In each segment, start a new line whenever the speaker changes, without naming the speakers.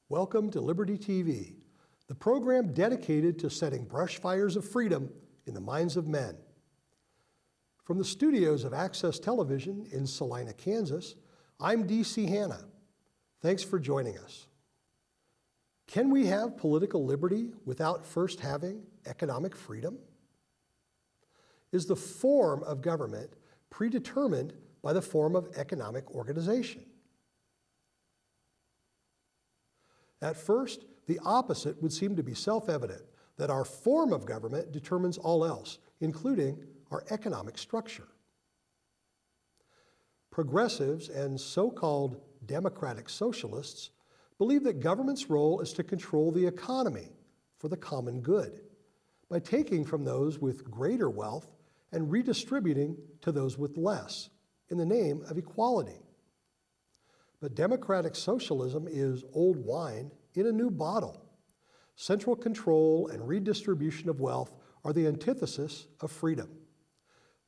Welcome to Liberty TV, the program dedicated to setting brush fires of freedom in the minds of men. From the studios of Access Television in Salina, Kansas, I'm D.C. Hanna. Thanks for joining us. Can we have political liberty without first having economic freedom? Is the form of government predetermined by the form of economic organization? At first, the opposite would seem to be self-evident, that our form of government determines all else, including our economic structure. Progressives and so-called democratic socialists believe that government's role is to control the economy for the common good by taking from those with greater wealth and redistributing to those with less in the name of equality. But democratic socialism is old wine in a new bottle. Central control and redistribution of wealth are the antithesis of freedom.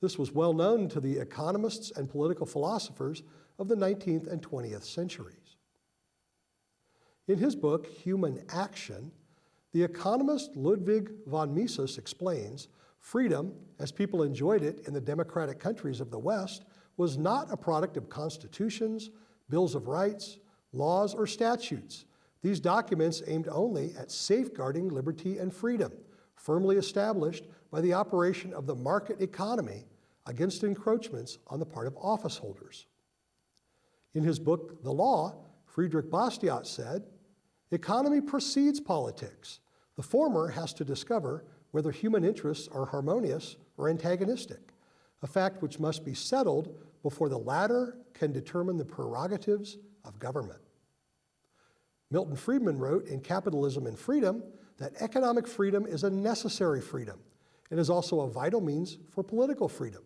This was well known to the economists and political philosophers of the 19th and 20th centuries. In his book, Human Action, the economist Ludwig von Mises explains freedom, as people enjoyed it in the democratic countries of the West, was not a product of constitutions, bills of rights, laws, or statutes. These documents aimed only at safeguarding liberty and freedom, firmly established by the operation of the market economy against encroachments on the part of office holders. In his book, The Law, Friedrich Bastiat said, "Economy precedes politics. The former has to discover whether human interests are harmonious or antagonistic, a fact which must be settled before the latter can determine the prerogatives of government." Milton Friedman wrote in Capitalism and Freedom that economic freedom is a necessary freedom and is also a vital means for political freedom.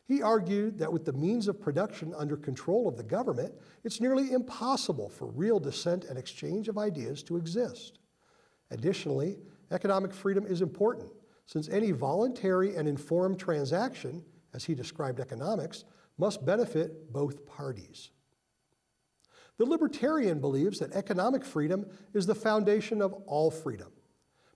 He argued that with the means of production under control of the government, it's nearly impossible for real dissent and exchange of ideas to exist. Additionally, economic freedom is important, since any voluntary and informed transaction, as he described economics, must benefit both parties. The libertarian believes that economic freedom is the foundation of all freedom.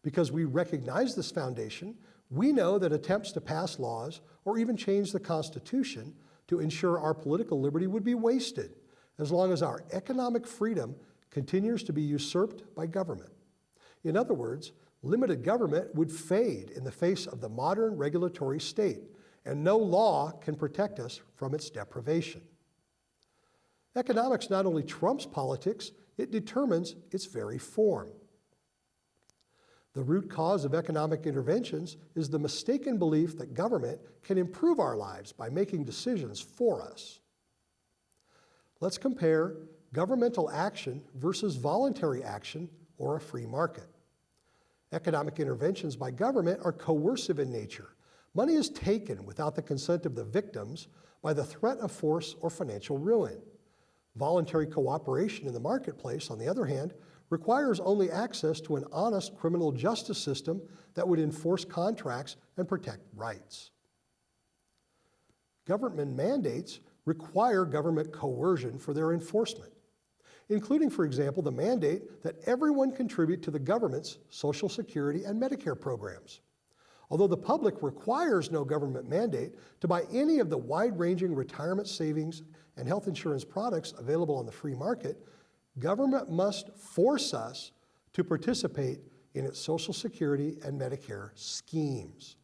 Because we recognize this foundation, we know that attempts to pass laws or even change the Constitution to ensure our political liberty would be wasted as long as our economic freedom continues to be usurped by government. In other words, limited government would fade in the face of the modern regulatory state, and no law can protect us from its deprivation. Economics not only trumps politics, it determines its very form. The root cause of economic interventions is the mistaken belief that government can improve our lives by making decisions for us. Let's compare governmental action versus voluntary action or a free market. Economic interventions by government are coercive in nature. Money is taken without the consent of the victims by the threat of force or financial ruin. Voluntary cooperation in the marketplace, on the other hand, requires only access to an honest criminal justice system that would enforce contracts and protect rights. Government mandates require government coercion for their enforcement, including, for example, the mandate that everyone contribute to the government's Social Security and Medicare programs. Although the public requires no government mandate to buy any of the wide-ranging retirement savings and health insurance products available on the free market, government must force us to participate in its Social Security and Medicare schemes.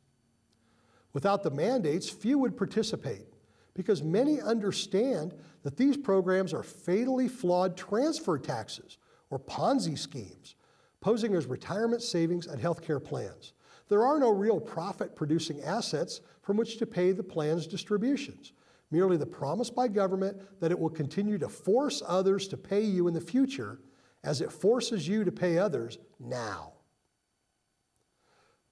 Without the mandates, few would participate because many understand that these programs are fatally flawed transfer taxes or Ponzi schemes, posing as retirement savings and health care plans. There are no real profit-producing assets from which to pay the plan's distributions, merely the promise by government that it will continue to force others to pay you in the future as it forces you to pay others now.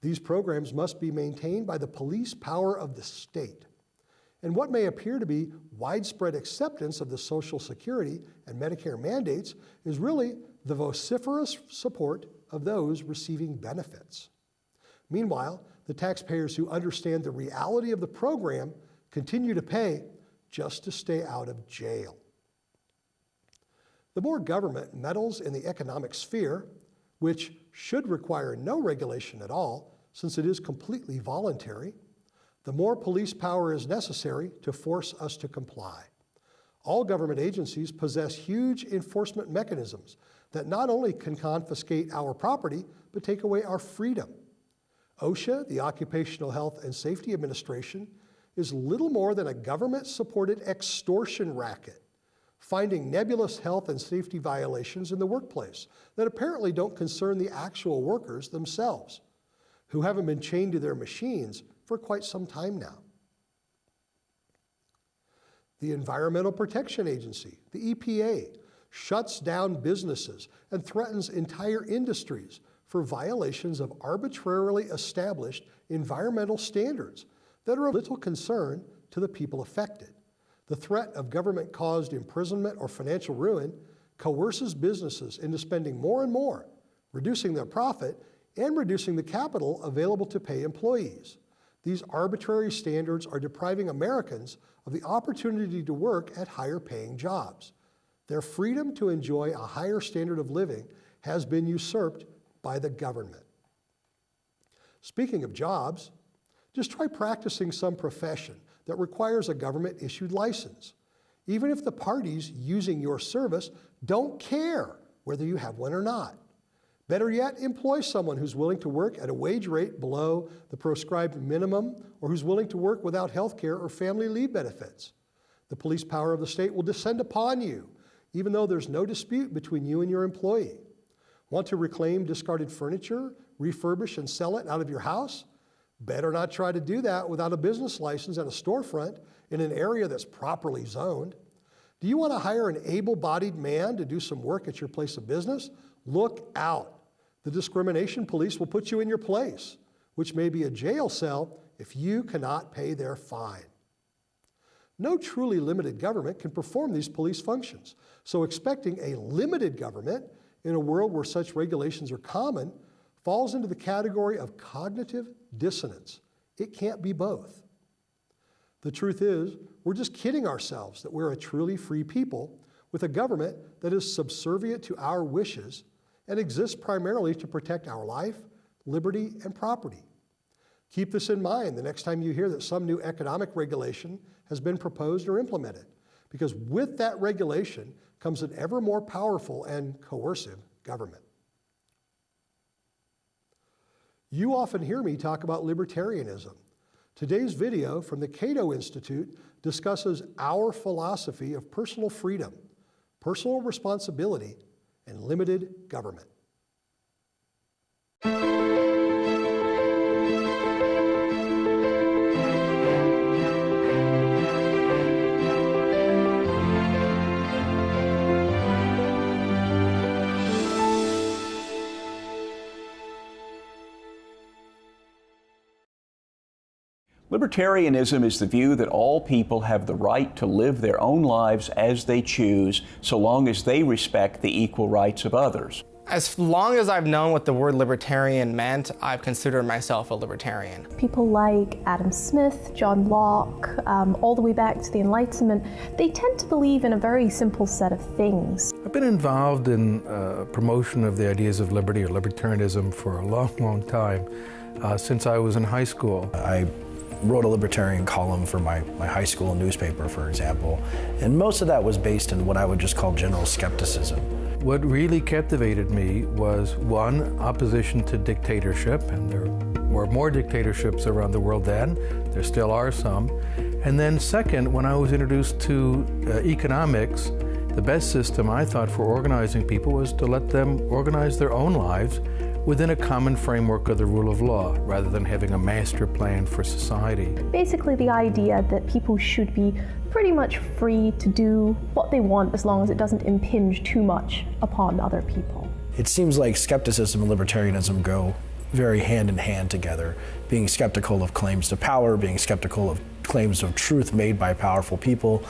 These programs must be maintained by the police power of the state. And what may appear to be widespread acceptance of the Social Security and Medicare mandates is really the vociferous support of those receiving benefits. Meanwhile, the taxpayers who understand the reality of the program continue to pay just to stay out of jail. The more government meddles in the economic sphere, which should require no regulation at all since it is completely voluntary, the more police power is necessary to force us to comply. All government agencies possess huge enforcement mechanisms that not only can confiscate our property, but take away our freedom. OSHA, the Occupational Health and Safety Administration, is little more than a government-supported extortion racket, finding nebulous health and safety violations in the workplace that apparently don't concern the actual workers themselves, who haven't been chained to their machines for quite some time now. The Environmental Protection Agency, the EPA, shuts down businesses and threatens entire industries for violations of arbitrarily established environmental standards that are of little concern to the people affected. The threat of government-caused imprisonment or financial ruin coerces businesses into spending more and more, reducing their profit and reducing the capital available to pay employees. These arbitrary standards are depriving Americans of the opportunity to work at higher-paying jobs. Their freedom to enjoy a higher standard of living has been usurped by the government. Speaking of jobs, just try practicing some profession that requires a government-issued license, even if the parties using your service don't care whether you have one or not. Better yet, employ someone who's willing to work at a wage rate below the prescribed minimum or who's willing to work without health care or family leave benefits. The police power of the state will descend upon you, even though there's no dispute between you and your employee. Want to reclaim discarded furniture, refurbish and sell it out of your house? Better not try to do that without a business license and a storefront in an area that's properly zoned. Do you want to hire an able-bodied man to do some work at your place of business? Look out. The discrimination police will put you in your place, which may be a jail cell if you cannot pay their fine. No truly limited government can perform these police functions, so expecting a limited government in a world where such regulations are common falls into the category of cognitive dissonance. It can't be both. The truth is, we're just kidding ourselves that we're a truly free people with a government that is subservient to our wishes and exists primarily to protect our life, liberty, and property. Keep this in mind the next time you hear that some new economic regulation has been proposed or implemented, because with that regulation comes an ever more powerful and coercive government. You often hear me talk about libertarianism. Today's video from the Cato Institute discusses our philosophy of personal freedom, personal responsibility, and limited government.
Libertarianism is the view that all people have the right to live their own lives as they choose, so long as they respect the equal rights of others.
As long as I've known what the word libertarian meant, I've considered myself a libertarian.
People like Adam Smith, John Locke, all the way back to the Enlightenment, they tend to believe in a very simple set of things.
I've been involved in promotion of the ideas of liberty or libertarianism for a long, long time, since I was in high school.
I wrote a libertarian column for my high school newspaper, for example, and most of that was based in what I would just call general skepticism.
What really captivated me was, one, opposition to dictatorship, and there were more dictatorships around the world then, there still are some, and then second, when I was introduced to economics, the best system I thought for organizing people was to let them organize their own lives within a common framework of the rule of law, rather than having a master plan for society.
Basically the idea that people should be pretty much free to do what they want as long as it doesn't impinge too much upon other people.
It seems like skepticism and libertarianism go very hand in hand together. being skeptical of claims to power, being skeptical of claims of truth made by powerful people,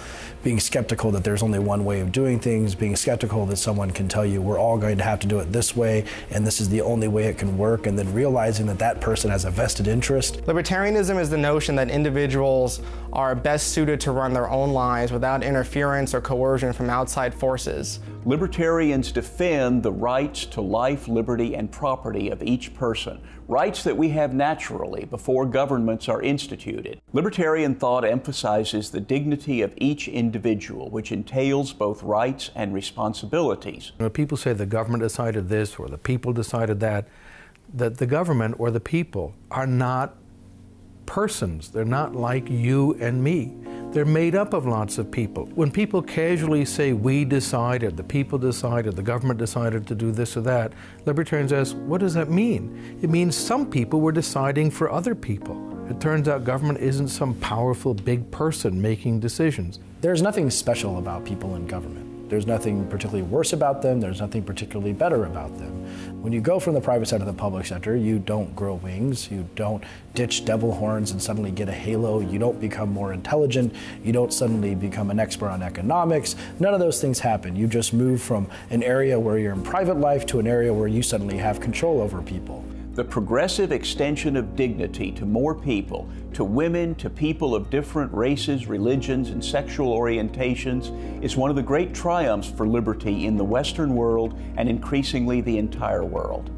being skeptical that there's only one way of doing things, being skeptical that someone can tell you we're all going to have to do it this way and this is the only way it can work, and then realizing that that person has a vested interest.
Libertarianism is the notion that individuals are best suited to run their own lives without interference or coercion from outside forces.
Libertarians defend the rights to life, liberty, and property of each person, rights that we have naturally before governments are instituted. Libertarian thought emphasizes the dignity of each individual, which entails both rights and responsibilities.
When people say the government decided this or the people decided that the government or the people are not persons. They're not like you and me. They're made up of lots of people. When people casually say, we decided, the people decided, the government decided to do this or that, libertarians ask, what does that mean? It means some people were deciding for other people. It turns out government isn't some powerful big person making decisions.
There's nothing special about people in government. There's nothing particularly worse about them. There's nothing particularly better about them. When you go from the private side to the public sector, you don't grow wings. You don't ditch devil horns and suddenly get a halo. You don't become more intelligent. You don't suddenly become an expert on economics. None of those things happen. You just move from an area where you're in private life to an area where you suddenly have control over people.
The progressive extension of dignity to more people, to women, to people of different races, religions, and sexual orientations, is one of the great triumphs for liberty in the Western world and increasingly the entire world.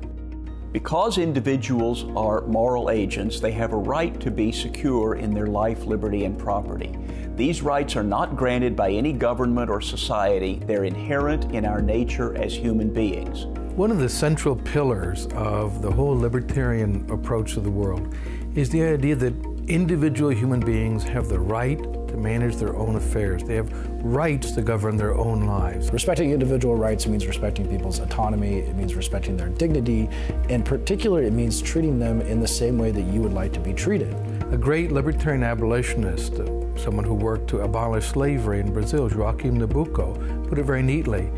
Because individuals are moral agents, they have a right to be secure in their life, liberty, and property. These rights are not granted by any government or society. They're inherent in our nature as human beings.
One of the central pillars of the whole libertarian approach to the world is the idea that individual human beings have the right to manage their own affairs. They have rights to govern their own lives.
Respecting individual rights means respecting people's autonomy, it means respecting their dignity, and particularly it means treating them in the same way that you would like to be treated.
A great libertarian abolitionist, someone who worked to abolish slavery in Brazil, Joaquim Nabuco, put it very neatly.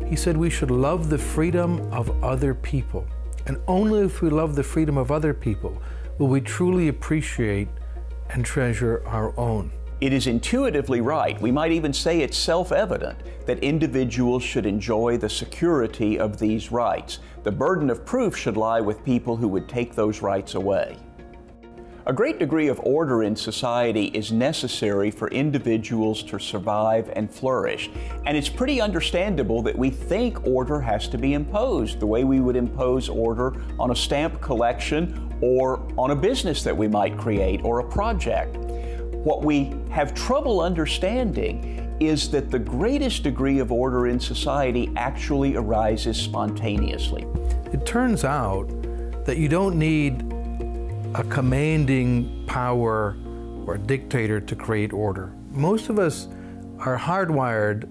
He said we should love the freedom of other people. And only if we love the freedom of other people will we truly appreciate and treasure our own.
It is intuitively right, we might even say it's self-evident, that individuals should enjoy the security of these rights. The burden of proof should lie with people who would take those rights away. A great degree of order in society is necessary for individuals to survive and flourish. And it's pretty understandable that we think order has to be imposed, the way we would impose order on a stamp collection or on a business that we might create or a project. What we have trouble understanding is that the greatest degree of order in society actually arises spontaneously.
It turns out that you don't need a commanding power or a dictator to create order. Most of us are hardwired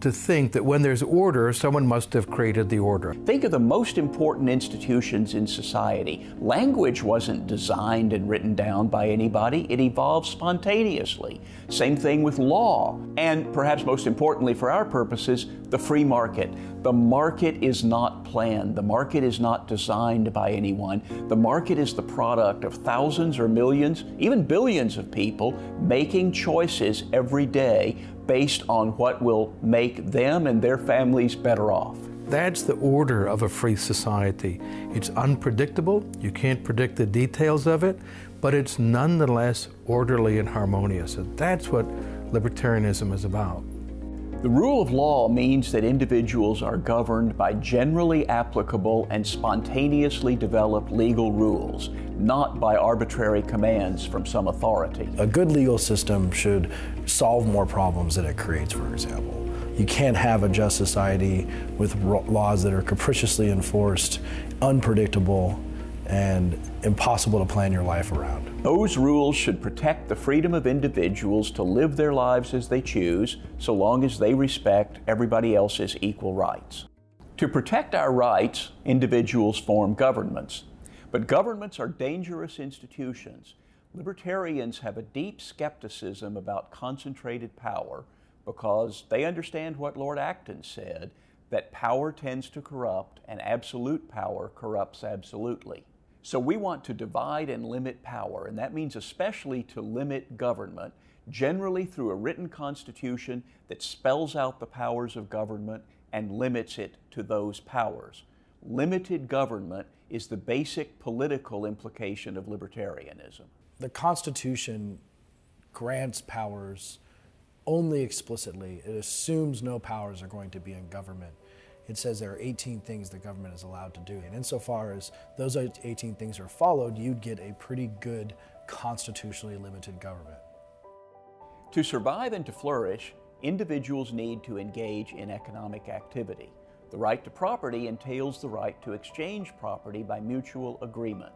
to think that when there's order, someone must have created the order.
Think of the most important institutions in society. Language wasn't designed and written down by anybody. It evolved spontaneously. Same thing with law. And perhaps most importantly for our purposes, the free market. The market is not planned. The market is not designed by anyone. The market is the product of thousands or millions, even billions of people making choices every day based on what will make them and their families better off.
That's the order of a free society. It's unpredictable, you can't predict the details of it, but it's nonetheless orderly and harmonious. And that's what libertarianism is about.
The rule of law means that individuals are governed by generally applicable and spontaneously developed legal rules, not by arbitrary commands from some authority.
A good legal system should solve more problems than it creates, for example. You can't have a just society with laws that are capriciously enforced, unpredictable, and impossible to plan your life around.
Those rules should protect the freedom of individuals to live their lives as they choose, so long as they respect everybody else's equal rights. To protect our rights, individuals form governments. But governments are dangerous institutions. Libertarians have a deep skepticism about concentrated power because they understand what Lord Acton said, that power tends to corrupt and absolute power corrupts absolutely. So we want to divide and limit power, and that means especially to limit government, generally through a written constitution that spells out the powers of government and limits it to those powers. Limited government is the basic political implication of libertarianism.
The Constitution grants powers only explicitly. It assumes no powers are going to be in government. It says there are 18 things the government is allowed to do. And insofar as those 18 things are followed, you'd get a pretty good constitutionally limited government.
To survive and to flourish, individuals need to engage in economic activity. The right to property entails the right to exchange property by mutual agreement.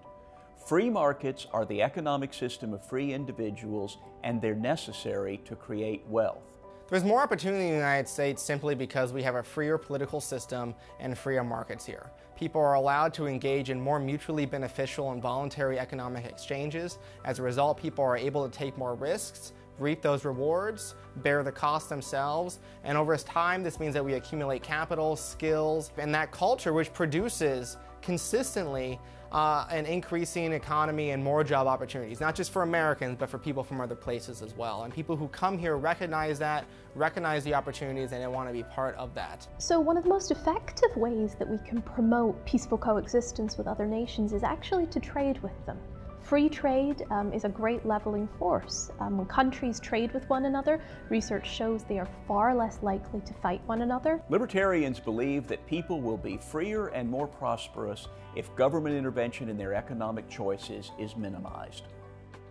Free markets are the economic system of free individuals, and they're necessary to create wealth.
There's more opportunity in the United States simply because we have a freer political system and freer markets here. People are allowed to engage in more mutually beneficial and voluntary economic exchanges. As a result, people are able to take more risks, reap those rewards, bear the cost themselves, and over time this means that we accumulate capital, skills, and that culture which produces consistently an increasing economy and more job opportunities, not just for Americans, but for people from other places as well. And people who come here recognize that, recognize the opportunities, and they want to be part of that.
So one of the most effective ways that we can promote peaceful coexistence with other nations is actually to trade with them. Free trade is a great leveling force. When countries trade with one another, research shows they are far less likely to fight one another.
Libertarians believe that people will be freer and more prosperous if government intervention in their economic choices is minimized.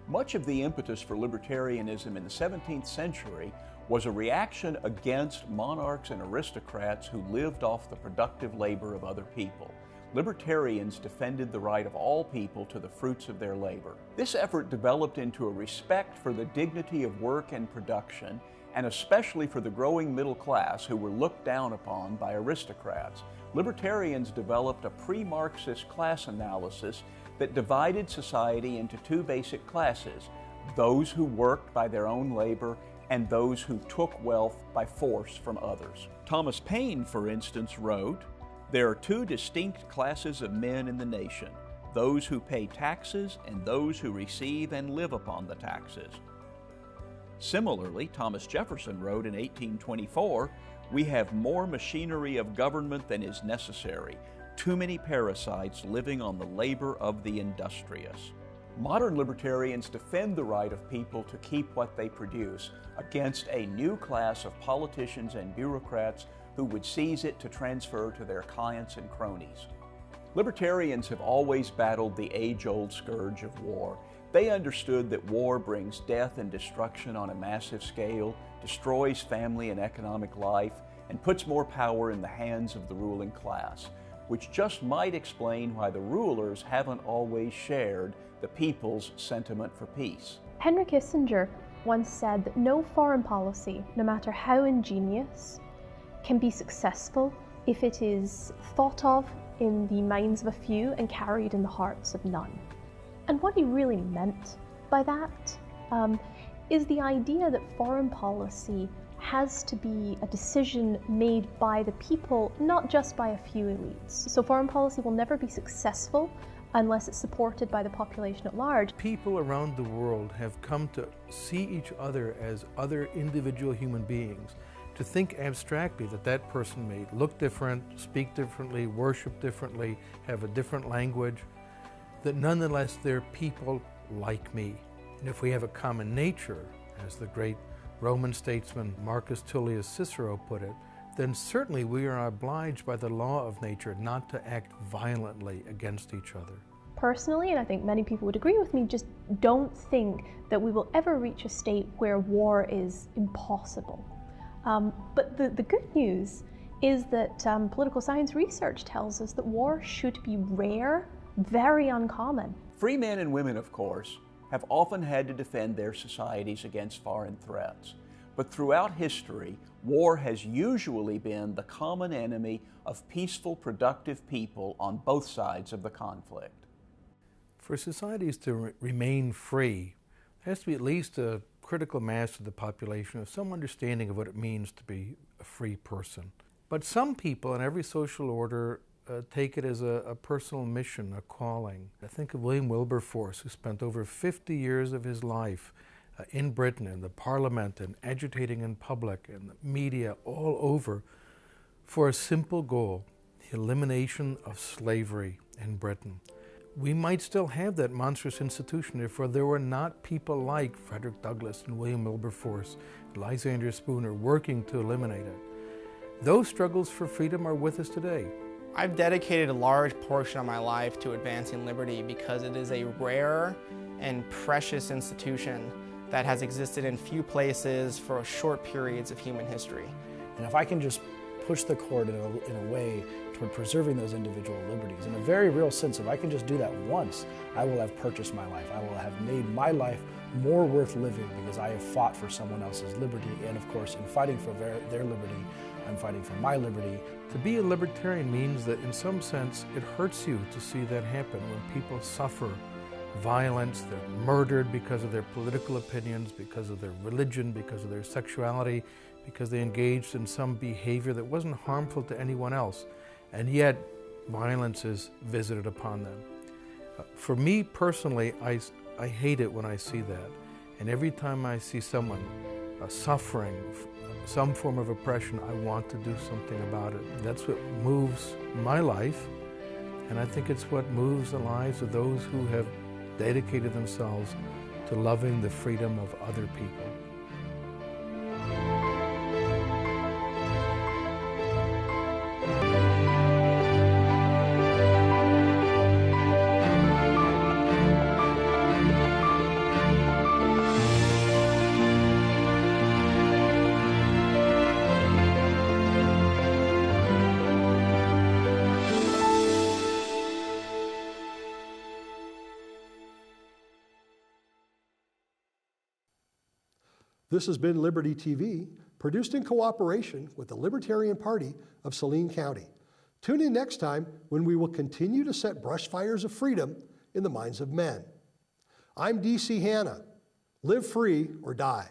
Much of the impetus for libertarianism in the 17th century was a reaction against monarchs and aristocrats who lived off the productive labor of other people. Libertarians defended the right of all people to the fruits of their labor. This effort developed into a respect for the dignity of work and production, and especially for the growing middle class who were looked down upon by aristocrats. Libertarians developed a pre-Marxist class analysis that divided society into two basic classes: those who worked by their own labor and those who took wealth by force from others. Thomas Paine, for instance, wrote, "There are two distinct classes of men in the nation, those who pay taxes and those who receive and live upon the taxes." Similarly, Thomas Jefferson wrote in 1824, "We have more machinery of government than is necessary, too many parasites living on the labor of the industrious." Modern libertarians defend the right of people to keep what they produce against a new class of politicians and bureaucrats who would seize it to transfer to their clients and cronies. Libertarians have always battled the age-old scourge of war. They understood that war brings death and destruction on a massive scale, destroys family and economic life, and puts more power in the hands of the ruling class, which just might explain why the rulers haven't always shared the people's sentiment for peace.
Henry Kissinger once said that no foreign policy, no matter how ingenious, can be successful if it is thought of in the minds of a few and carried in the hearts of none. And what he really meant by that is the idea that foreign policy has to be a decision made by the people, not just by a few elites. So foreign policy will never be successful unless it's supported by the population at large.
People around the world have come to see each other as other individual human beings, to think abstractly that that person may look different, speak differently, worship differently, have a different language, that nonetheless they're people like me. And if we have a common nature, as the great Roman statesman Marcus Tullius Cicero put it, then certainly we are obliged by the law of nature not to act violently against each other.
Personally, and I think many people would agree with me, just don't think that we will ever reach a state where war is impossible. But the good news is that political science research tells us that war should be rare, very uncommon.
Free men and women, of course, have often had to defend their societies against foreign threats. But throughout history, war has usually been the common enemy of peaceful, productive people on both sides of the conflict.
For societies to remain free, there has to be at least a critical mass of the population of some understanding of what it means to be a free person. But some people in every social order take it as a personal mission, a calling. I think of William Wilberforce, who spent over 50 years of his life in Britain, in the Parliament, and agitating in public, and the media all over, for a simple goal, the elimination of slavery in Britain. We might still have that monstrous institution if there were not people like Frederick Douglass and William Wilberforce, Lysander Spooner, working to eliminate it. Those struggles for freedom are with us today.
I've dedicated a large portion of my life to advancing liberty because it is a rare and precious institution that has existed in few places for short periods of human history.
And if I can just push the cord in a way toward preserving those individual liberties, in a very real sense, if I can just do that once, I will have purchased my life. I will have made my life more worth living because I have fought for someone else's liberty. And of course, in fighting for their liberty, I'm fighting for my liberty.
To be a libertarian means that in some sense it hurts you to see that happen when people suffer violence, they're murdered because of their political opinions, because of their religion, because of their sexuality, because they engaged in some behavior that wasn't harmful to anyone else, and yet violence is visited upon them. For me personally, I hate it when I see that, and every time I see someone suffering some form of oppression, I want to do something about it. That's what moves my life, and I think it's what moves the lives of those who have dedicated themselves to loving the freedom of other people.
This has been Liberty TV, produced in cooperation with the Libertarian Party of Saline County. Tune in next time when we will continue to set brush fires of freedom in the minds of men. I'm D.C. Hanna. Live free or die.